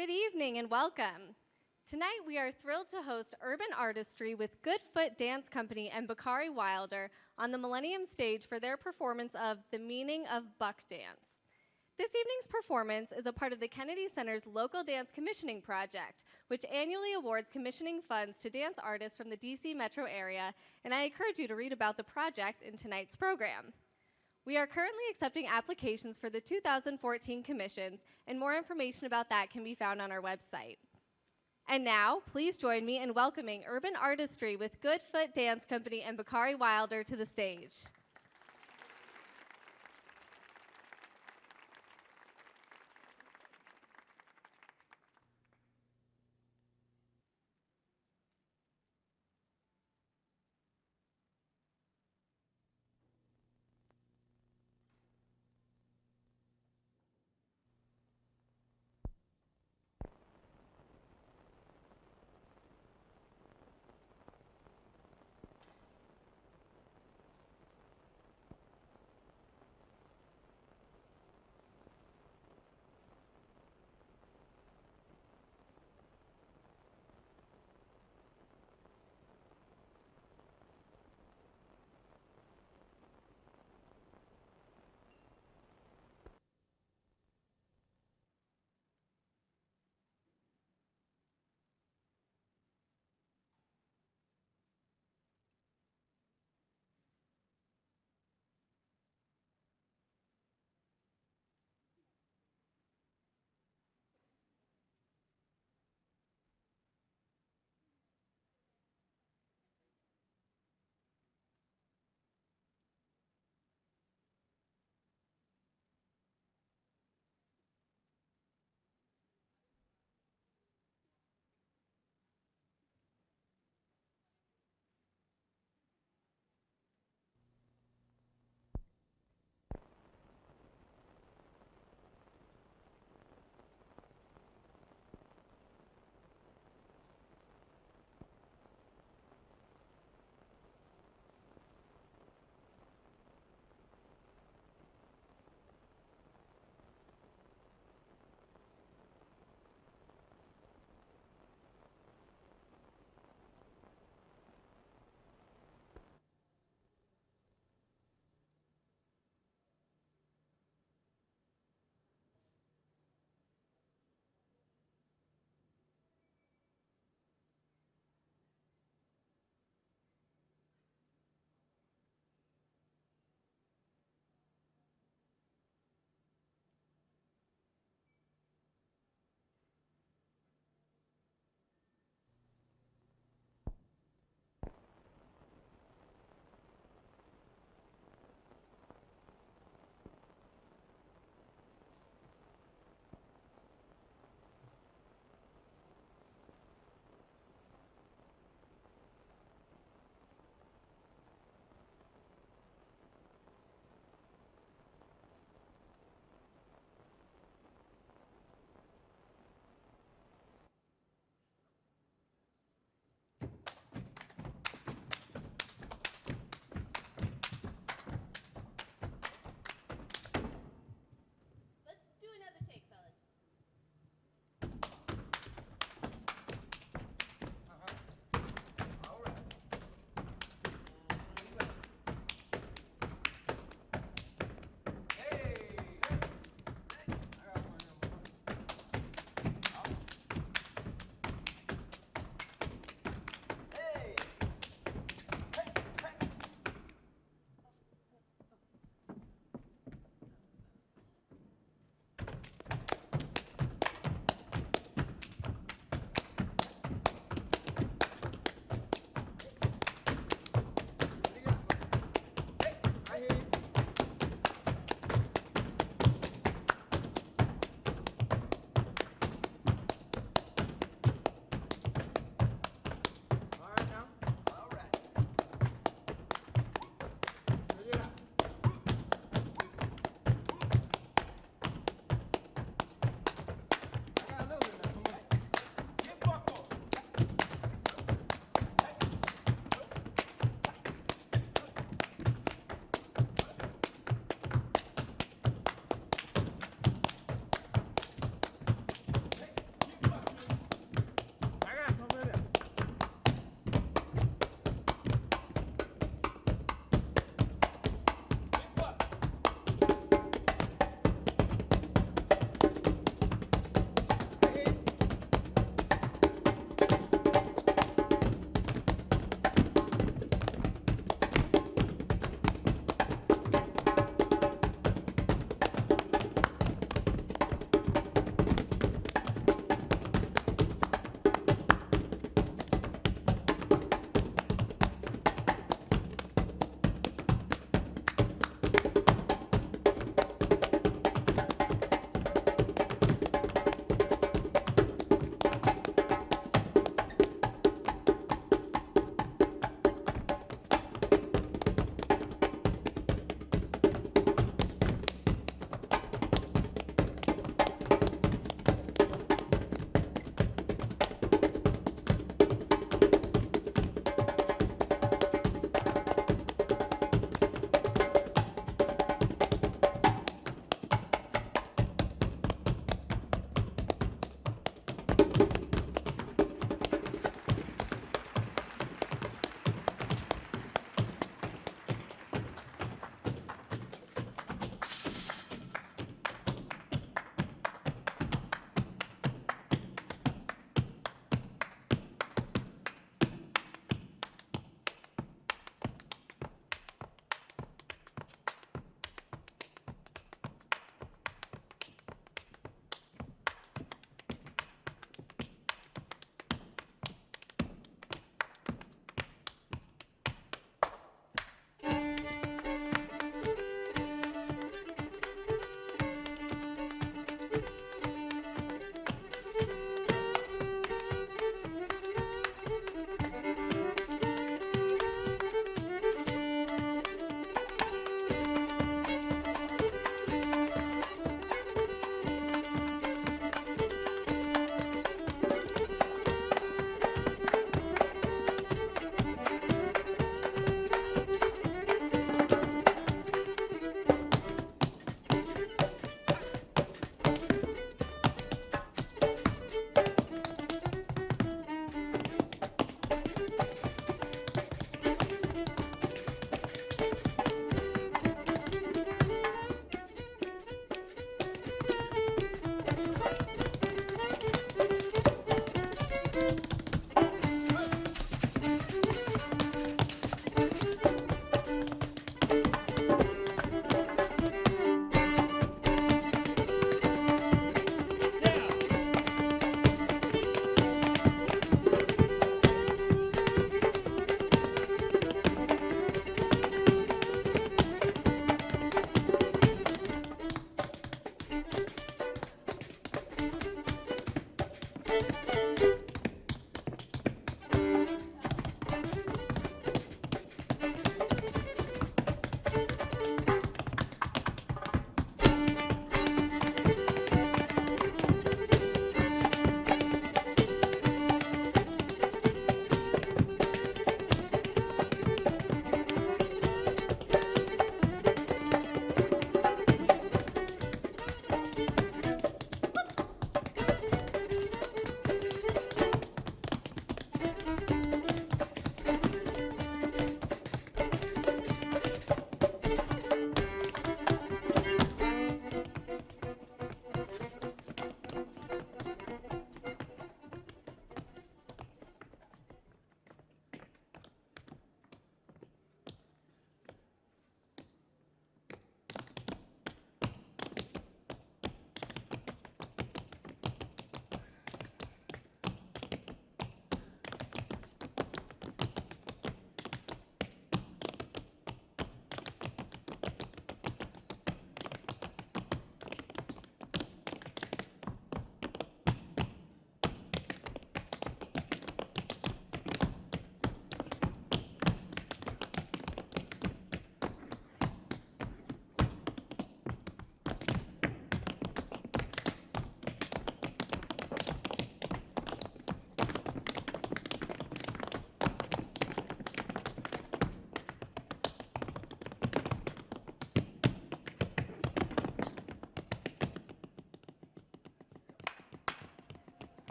Good evening and welcome. Tonight we are thrilled to host Urban Artistry with Good Foot Dance Company and Baakari Wilder on the Millennium stage for their performance of The Meaning of Buck Dance. This evening's performance is a part of the Kennedy Center's local dance commissioning project, which annually awards commissioning funds to dance artists from the DC metro area, and I encourage you to read about the project in tonight's program. We are currently accepting applications for the 2014 commissions, and more information about that can be found on our website. And now, please join me in welcoming Urban Artistry with Good Foot Dance Company and Baakari Wilder to the stage.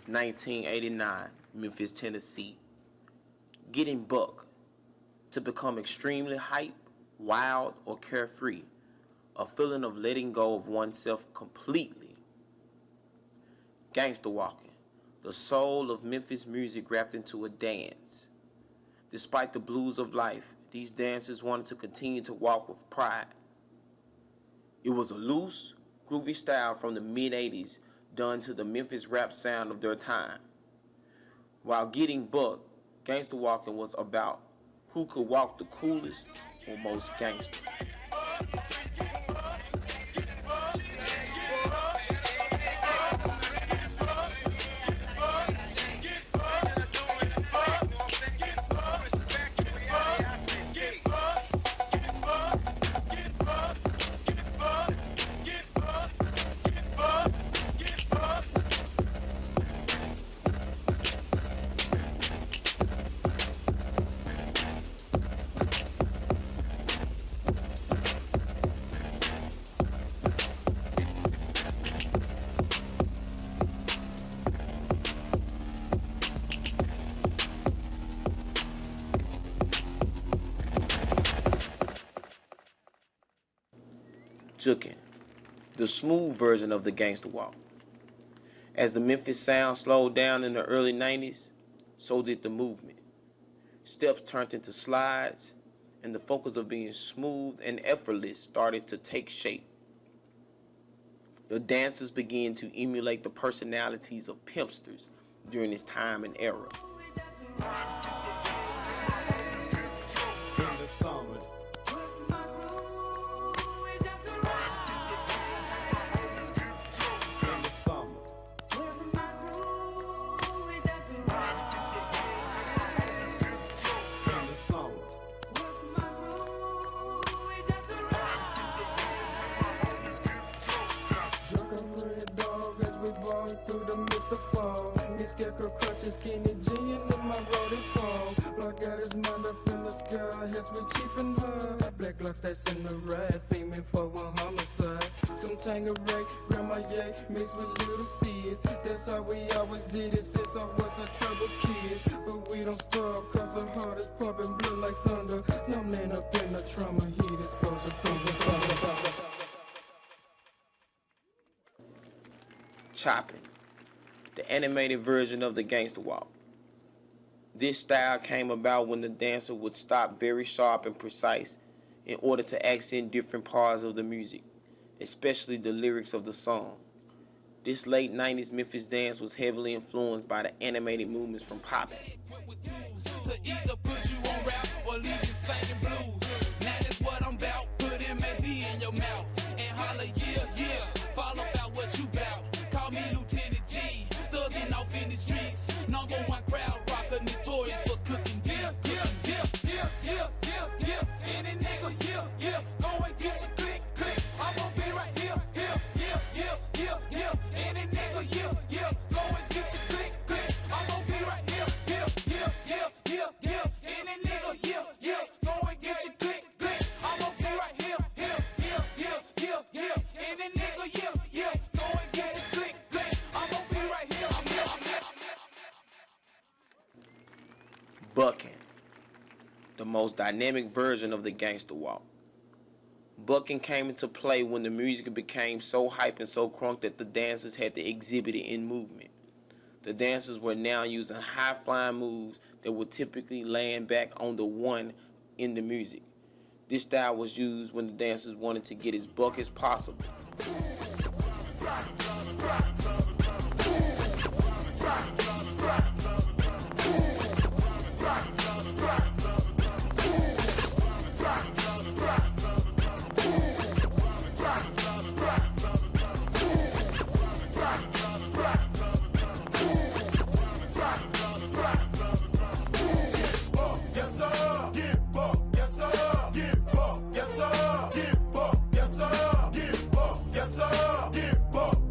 1989, Memphis, Tennessee. Getting buck, to become extremely hype, wild, or carefree, a feeling of letting go of oneself completely. Gangster walking, the soul of Memphis music wrapped into a dance. Despite the blues of life, these dancers wanted to continue to walk with pride. It was a loose, groovy style from the mid-'80s done to the Memphis rap sound of their time. While getting buck, gangster walking was about who could walk the coolest or most gangster. Jukin, the smooth version of the gangster walk. As the Memphis sound slowed down in the early 90s, so did the movement. Steps turned into slides, and the focus of being smooth and effortless started to take shape. The dancers began to emulate the personalities of pimpsters during this time and era. In the summer. Through the midst of fall, me scarecrow clutching skinny jean in my roadie fall. Block got his mind up in the sky, hence we chief in love. Black Glocks that's in the ride, framing for one homicide. Some Tangeray, grandma yay, mixed with little seeds. That's how we always did it since I was a troubled kid. But we don't stop, cause our heart is pumping blood like thunder. Numbing up in the trauma, heat exposure, Chopping, the animated version of the gangster walk. This style came about when the dancer would stop very sharp and precise in order to accent different parts of the music, especially the lyrics of the song. This late 90s Memphis dance was heavily influenced by the animated movements from popping. Number one crowd rocker, notorious for cooking. Any nigga, go and get your click. I'm gonna be right here. Any nigga, go and get your click. I'm gonna be right here. Any nigga, go and get your click. I'm gonna be right here. Any nigga, go and get your click. I'm gonna be right here. I'm here. Bucking, the most dynamic version of the gangster walk. Bucking came into play when the music became so hype and so crunk that the dancers had to exhibit it in movement. The dancers were now using high-flying moves that would typically land back on the one in the music. This style was used when the dancers wanted to get as buck as possible.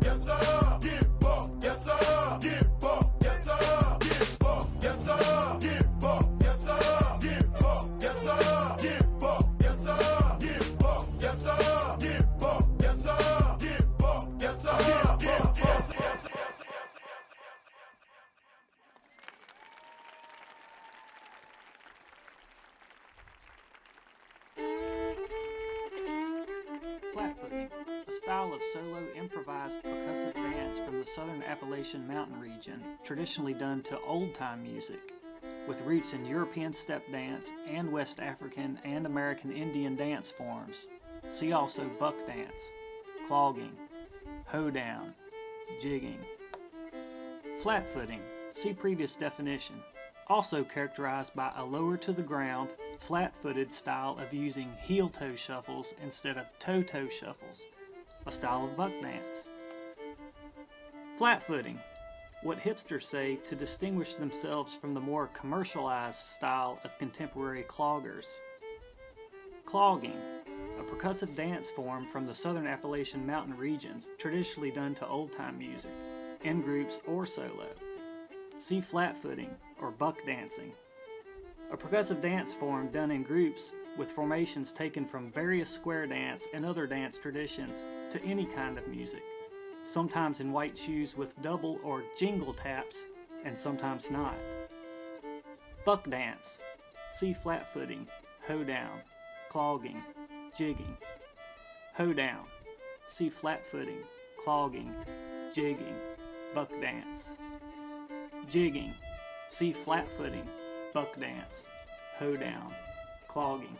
Yes, sir. Flat-footing, a style of solo improvised percussive dance from the southern Appalachian mountain region, traditionally done to old-time music, with roots in European step dance and West African and American Indian dance forms. See also buck dance, clogging, hoedown, jigging. Flat-footing, see previous definition, also characterized by a lower to the ground, flat-footed style of using heel-toe shuffles instead of toe-toe shuffles, a style of buck dance. Flat-footing, what hipsters say to distinguish themselves from the more commercialized style of contemporary cloggers. Clogging, a percussive dance form from the southern Appalachian mountain regions, traditionally done to old-time music, in groups or solo. See flat-footing or buck dancing, a percussive dance form done in groups with formations taken from various square dance and other dance traditions to any kind of music, sometimes in white shoes with double or jingle taps, and sometimes not. Buck dance, see flat-footing, hoedown, clogging, jigging. Hoedown, see flat-footing, clogging, jigging, buck dance. Jigging, see flat-footing, buck dance, hoedown, clogging.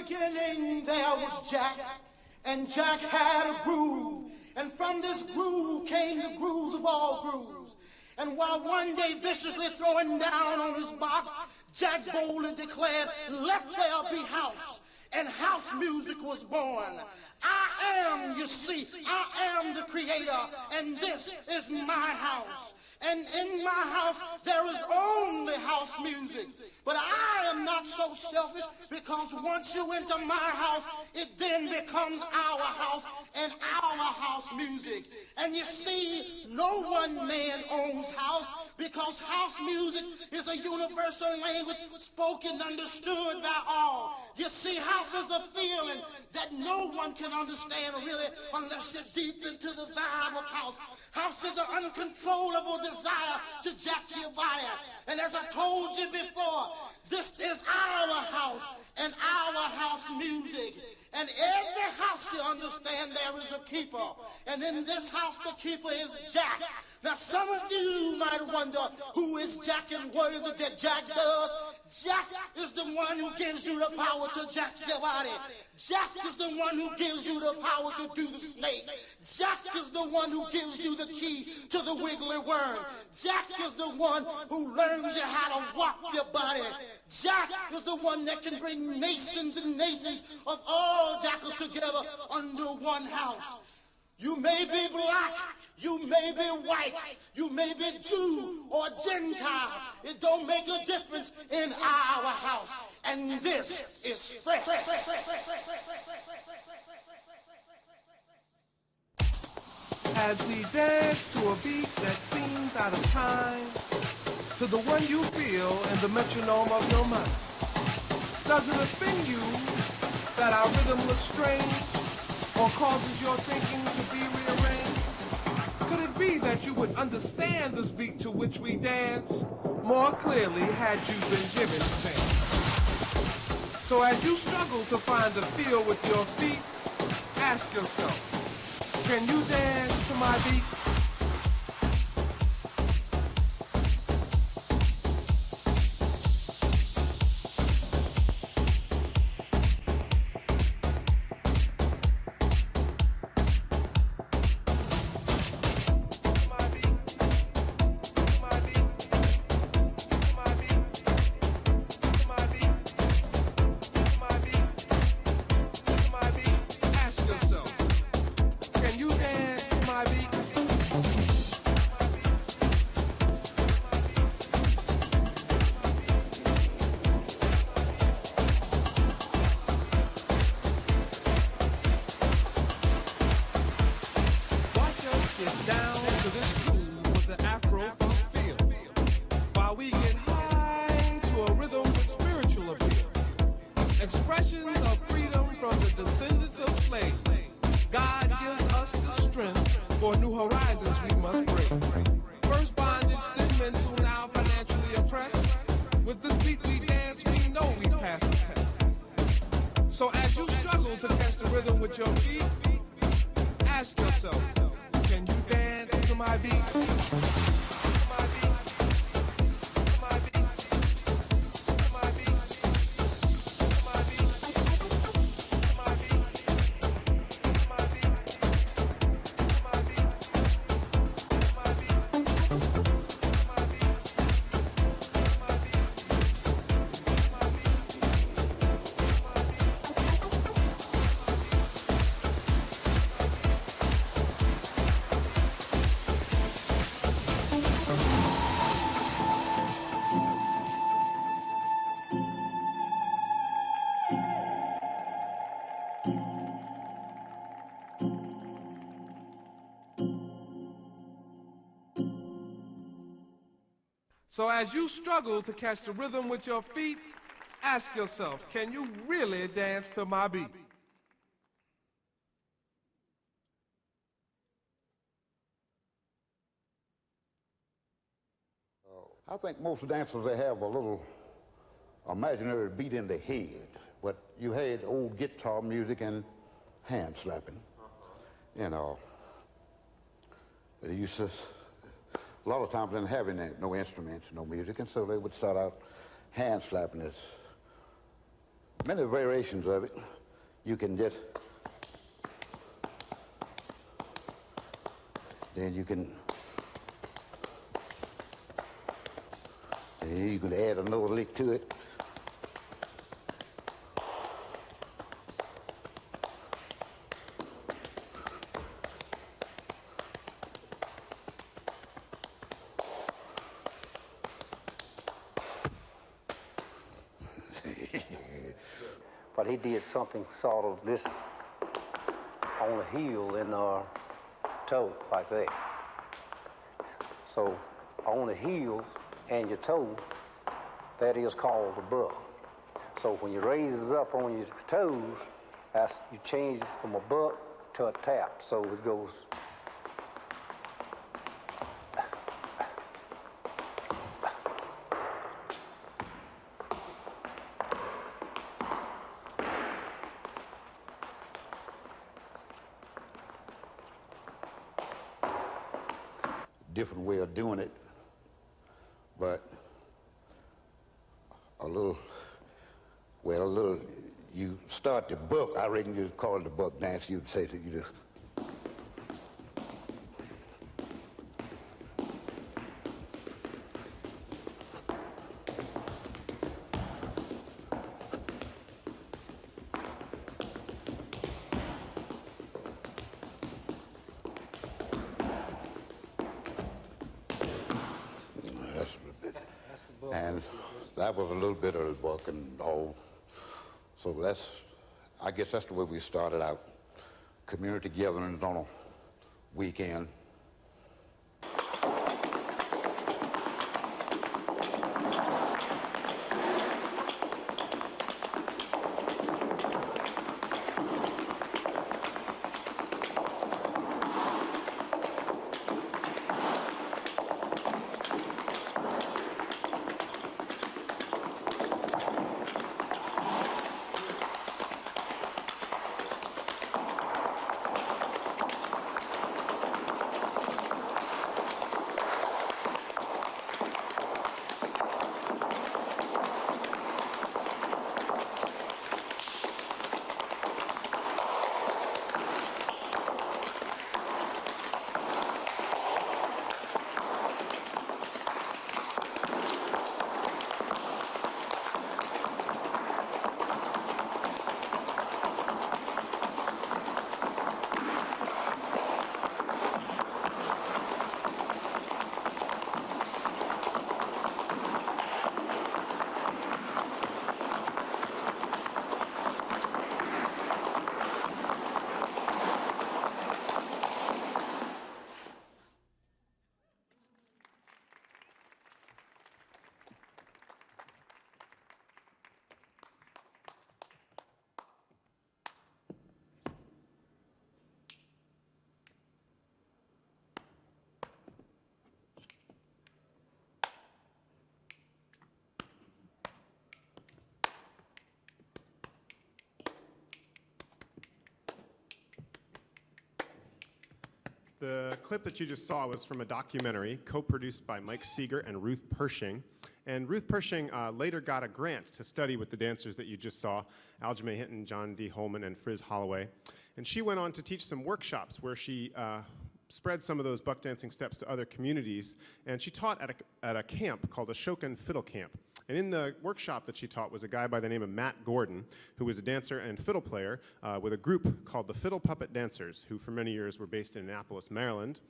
beginning there was Jack, and Jack had a groove, and from this groove came the grooves of all grooves. And while one day viciously throwing down on his box, Jack boldly declared, "Let there be house," and house music was born. I am, you see, I am the creator, and this is my house. And in my house, there is only house music. But I am not so selfish, because once you enter my house, it then becomes our house and our house music. And you see, no one man owns house, because house music is a universal language spoken, understood by all. You see, house is a feeling that no one can understand really unless you're deep into the vibe of house. House is an uncontrollable desire to jack your body. And as I told you before, this is our house and our house music. And every house, you understand, there is a keeper. And in this house, the keeper is Jack. Now, some of you might wonder, who is Jack and what is it that Jack does? Jack is the one who gives you the power to jack your body. Jack is the one who gives you the power to do the snake. Jack is the one who gives you the key to the wiggly worm. Jack is the one who learns you how to walk your body. Jack is the one that can bring nations and nations of all jackals together under one house. You may be black, you may be white, you may be Jew or Gentile. It don't make a difference in our house. And this is fresh. As we dance to a beat that seems out of time, to the one you feel in the metronome of your mind. Does it offend you that our rhythm looks strange or causes your thinking to be rearranged? Could it be that you would understand this beat to which we dance more clearly had you been given a chance? So as you struggle to find the feel with your feet, ask yourself, can you dance to my beat? So as you struggle to catch the rhythm with your feet, ask yourself, can you really dance to my beat? I think most dancers, they have a little imaginary beat in their head, but you had old guitar music and hand slapping. You know, they used to, a lot of times didn't have no instruments, no music, and so they would start out hand slapping as many variations of it. You can just, then you can add another lick to it. But he did something sort of this on the heel and toe like that. So on the heels and your toe, that is called a buck. So when you raise it up on your toes, that's, you change it from a buck to a tap. So it goes. Different way of doing it, but you start the buck, I reckon you'd call it the buck dance, you'd say that you just, and that was a little bit of the buck and all. So I guess that's the way we started out. Community gatherings on a weekend. The clip that you just saw was from a documentary co-produced by Mike Seeger and Ruth Pershing. And Ruth Pershing later got a grant to study with the dancers that you just saw, Aljamain Hinton, John D. Holman, and Friz Holloway. And she went on to teach some workshops where she spread some of those buck dancing steps to other communities. And she taught at a camp called a Shokan Fiddle Camp. And in the workshop that she taught was a guy by the name of Matt Gordon, who was a dancer and fiddle player with a group called the Fiddle Puppet Dancers, who for many years were based in Annapolis, Maryland.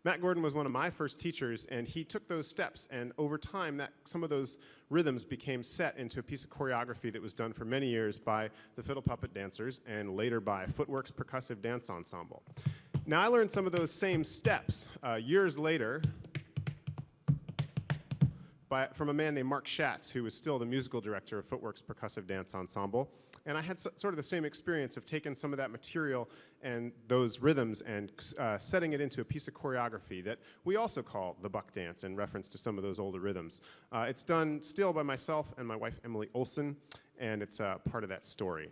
Matt Gordon was one of my first teachers, and he took those steps, and over time, some of those rhythms became set into a piece of choreography that was done for many years by the Fiddle Puppet Dancers, and later by Footwork's Percussive Dance Ensemble. Now, I learned some of those same steps years later from a man named Mark Schatz, who was still the musical director of Footwork's Percussive Dance Ensemble. And I had sort of the same experience of taking some of that material and those rhythms and setting it into a piece of choreography that we also call the buck dance in reference to some of those older rhythms. It's done still by myself and my wife, Emily Oleson, and it's part of that story.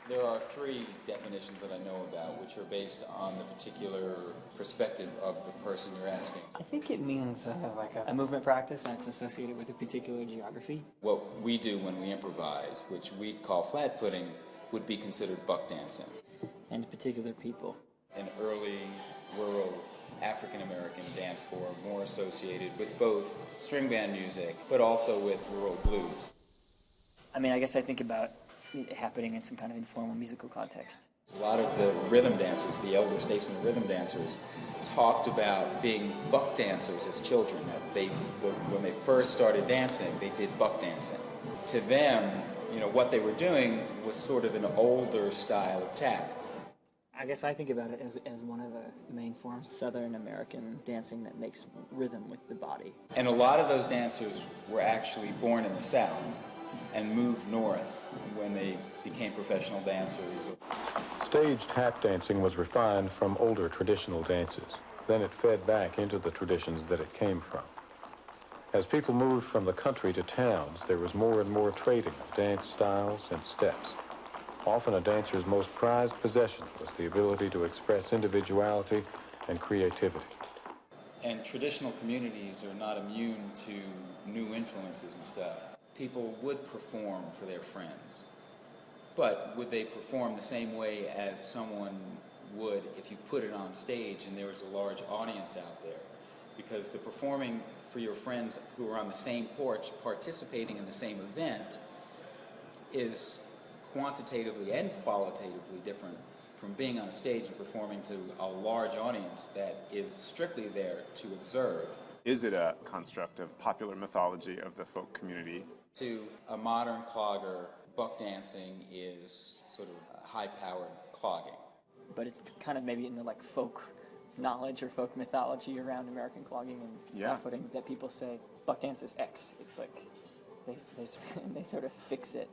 There are three definitions that I know about, which are based on the particular perspective of the person you're asking. I think it means like a movement practice that's associated with a particular geography. What we do when we improvise, which we call flat footing, would be considered buck dancing. And particular people. An early rural African American dance form more associated with both string band music, but also with rural blues. I mean, I guess I think about it happening in some kind of informal musical context. A lot of the rhythm dancers, the elder statesmen rhythm dancers, talked about being buck dancers as children. That when they first started dancing, they did buck dancing. To them, what they were doing was sort of an older style of tap. I guess I think about it as one of the main forms of Southern American dancing that makes rhythm with the body. And a lot of those dancers were actually born in the South and moved north when they became professional dancers. Stage tap dancing was refined from older traditional dances. Then it fed back into the traditions that it came from. As people moved from the country to towns, there was more and more trading of dance styles and steps. Often a dancer's most prized possession was the ability to express individuality and creativity. And traditional communities are not immune to new influences and stuff. People would perform for their friends, but would they perform the same way as someone would if you put it on stage and there was a large audience out there? Because the performing for your friends who are on the same porch participating in the same event is quantitatively and qualitatively different from being on a stage and performing to a large audience that is strictly there to observe. Is it a construct of popular mythology of the folk community? To a modern clogger, buck dancing is sort of high-powered clogging. But it's kind of maybe in the folk knowledge or folk mythology around American clogging and flat footing that people say buck dance is X. It's like they sort of fix it.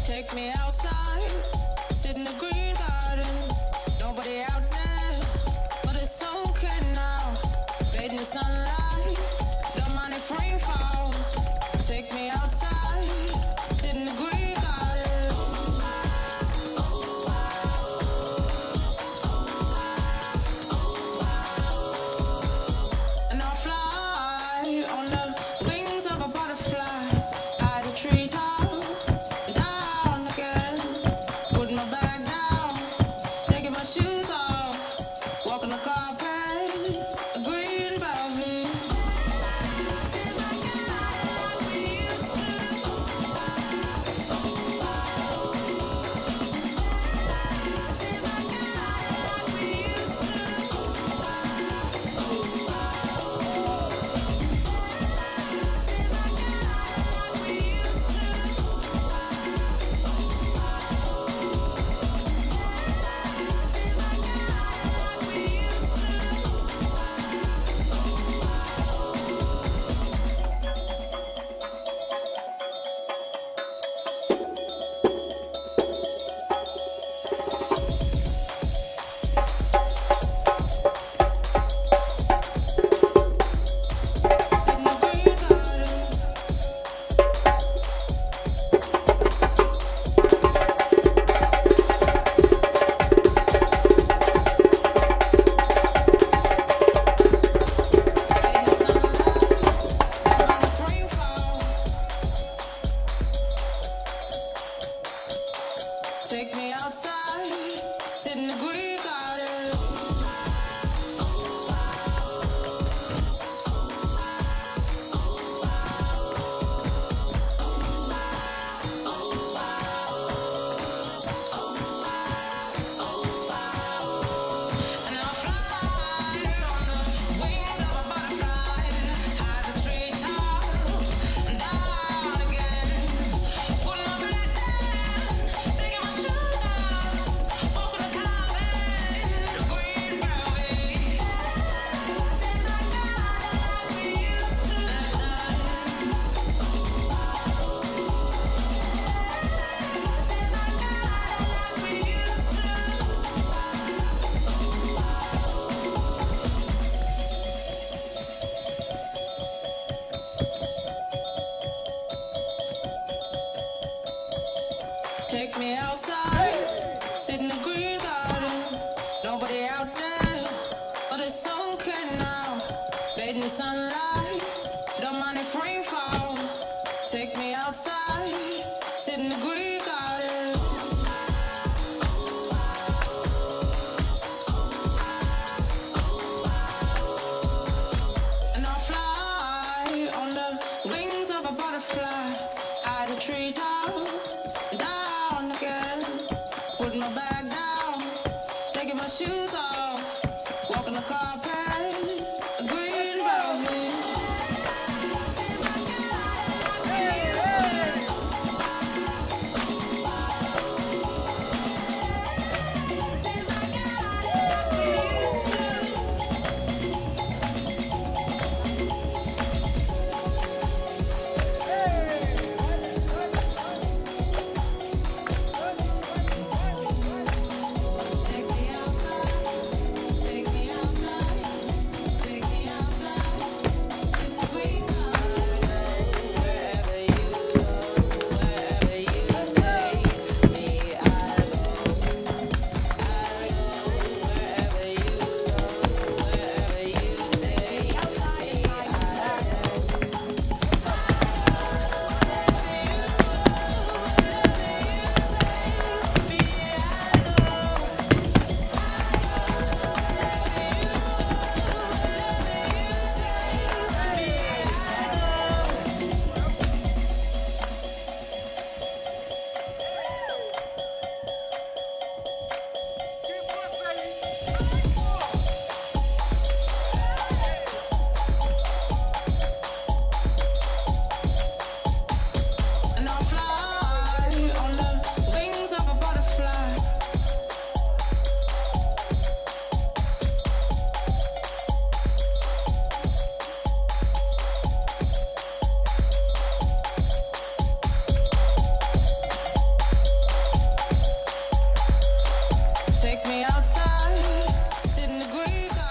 Take me outside, sit in the green garden. Nobody out there, but it's okay now. Bathe in the sunlight, don't mind if rain falls. Take me outside, sit in the green garden. And I'll fly on the wings of a butterfly, high the treetop. Down again, put my bag down. it's okay now. Bathe in the sunlight, don't mind if rain falls. Take me outside, sit in the Greek garden. And I'll fly on the wings of a butterfly. Eyes a treetop, down again. Put my bag down, taking my shoes off, walking the carpet, green velvet. And I'll fly on the wings of a butterfly. Take me outside, sit in the Greek garden.